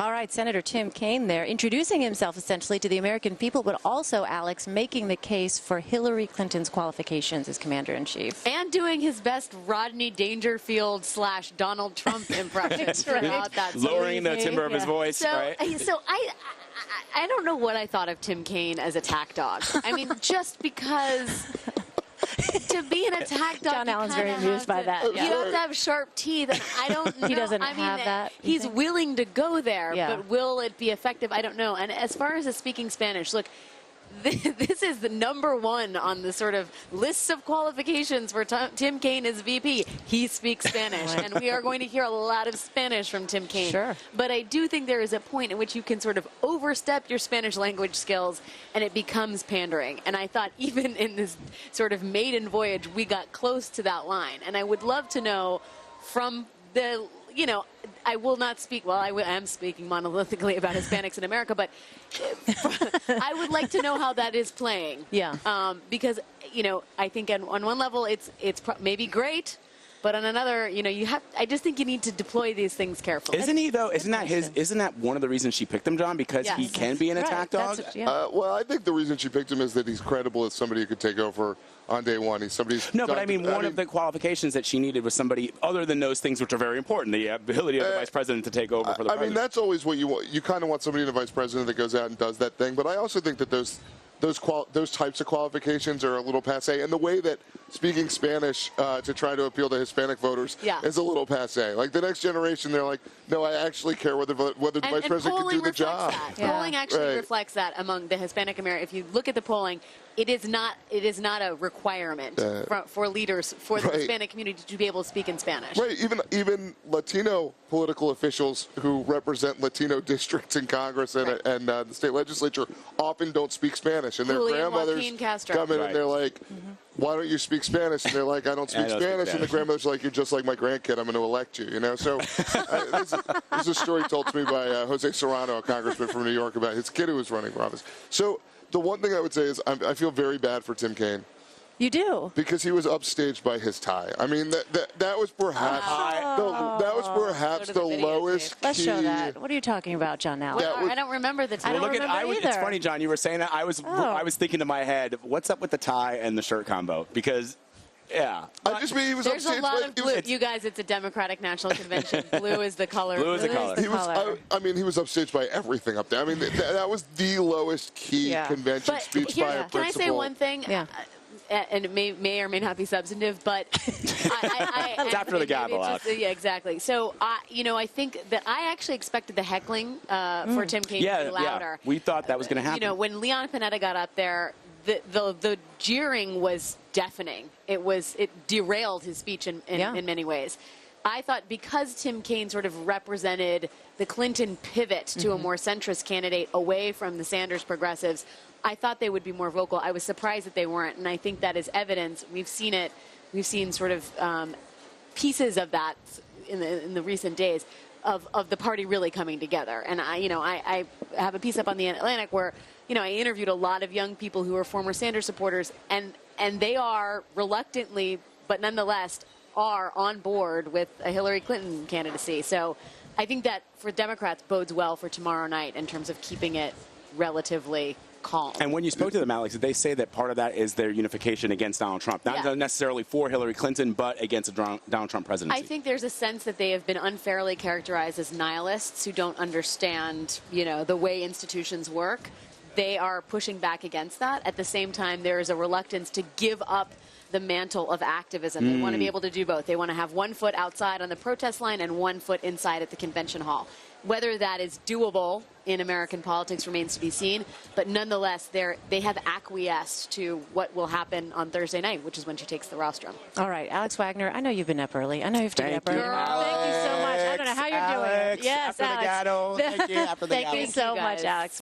All right, Senator Tim Kaine there, introducing himself essentially to the American people, but also, Alex, making the case for Hillary Clinton's qualifications as commander-in-chief. And doing his best Rodney Dangerfield / Donald Trump impression throughout that. Lowering the timbre of his voice, right? So I don't know what I thought of Tim Kaine as attack dog. I mean, just because to be an attack dog, Jon Allen's very amused by that. Yeah. You have to have sharp teeth. And I don't know. He doesn't have that. He's willing to go there, yeah. but will it be effective? I don't know. And as far as the speaking Spanish, look, this is the #1 on the sort of lists of qualifications for Tim Kaine as VP. He speaks Spanish, and we are going to hear a lot of Spanish from Tim Kaine. Sure. But I do think there is a point in which you can sort of overstep your Spanish language skills, and it becomes pandering. And I thought even in this sort of maiden voyage, we got close to that line. And I would love to know from the, you know, I will not speak, well, I am speaking monolithically about Hispanics in America, but I would like to know how that is playing. Yeah. Because, you know, I think on one level it's maybe great, but on another, you know, I just think you need to deploy these things carefully. Isn't he, though? Isn't that one of the reasons she picked him, John? Because he can be an attack dog? Well, I think the reason she picked him is that he's credible as somebody who could take over on day one. He's somebody who's... No, but I mean, one of the qualifications that she needed was somebody other than those things which are very important, the ability of the vice president to take over for the president. I mean, that's always what you want. You kind of want somebody in the vice president that goes out and does that thing. But I also think that those types of qualifications are a little passé. And the way that speaking Spanish to try to appeal to Hispanic voters is a little passé. Like the next generation, they're like, no, I actually care whether the vice president can do the job. Polling actually reflects that among the Hispanic Americans. If you look at the polling, it is not a requirement for leaders, for the Hispanic community to be able to speak in Spanish. Right. Even Latino political officials who represent Latino districts in Congress and the state legislature often don't speak Spanish, and their grandmothers come in and they're like, why don't you speak Spanish? And they're like, I don't speak Spanish. And the grandmother's like, you're just like my grandkid. I'm going to elect you. You know. So this is a story told to me by Jose Serrano, a congressman from New York, about his kid who was running for office. So the one thing I would say is I feel very bad for Tim Kaine. You do? Because he was upstaged by his tie. I mean, that was perhaps the lowest Let's key. show that. What are you talking about, Jon Allen? I don't remember the tie. I don't remember either. It's funny, John, you were saying that. I was thinking in my head, what's up with the tie and the shirt combo? Because... yeah. I just mean he was There's a lot of blue. You guys, it's a Democratic National Convention. Blue is the color. Blue is the color. I mean, he was upstaged by everything up there. I mean, that was the lowest key convention speech by a principal. Can I say one thing? Yeah. And it may or may not be substantive, but it's after the gavel out. Yeah, exactly. So, you know, I think that I actually expected the heckling for Tim Kaine to be louder. Yeah, we thought that was going to happen. You know, when Leon Panetta got up there, the jeering was deafening. It derailed his speech in many ways. I thought because Tim Kaine sort of represented the Clinton pivot to a more centrist candidate away from the Sanders progressives, I thought they would be more vocal. I was surprised that they weren't, and I think that is evidence. We've seen it. We've seen sort of pieces of that in the recent days of the party really coming together. And I have a piece up on the Atlantic where, you know, I interviewed a lot of young people who are former Sanders supporters, and they are reluctantly, but nonetheless, are on board with a Hillary Clinton candidacy. So I think that for Democrats bodes well for tomorrow night in terms of keeping it relatively calm. And when you spoke to them, Alex, did they say that part of that is their unification against Donald Trump? Not necessarily for Hillary Clinton, but against a Donald Trump presidency. I think there's a sense that they have been unfairly characterized as nihilists who don't understand, you know, the way institutions work. They are pushing back against that. At the same time, there is a reluctance to give up the mantle of activism. They want to be able to do both. They want to have one foot outside on the protest line and one foot inside at the convention hall. Whether that is doable in American politics remains to be seen, but nonetheless, they have acquiesced to what will happen on Thursday night, which is when she takes the rostrum. All right, Alex Wagner, I know you've been up early. I know you have to get up early. Thank you so much. I don't know how you're doing it. Yes, Alex. Thank you. After the Thank you so much, Alex.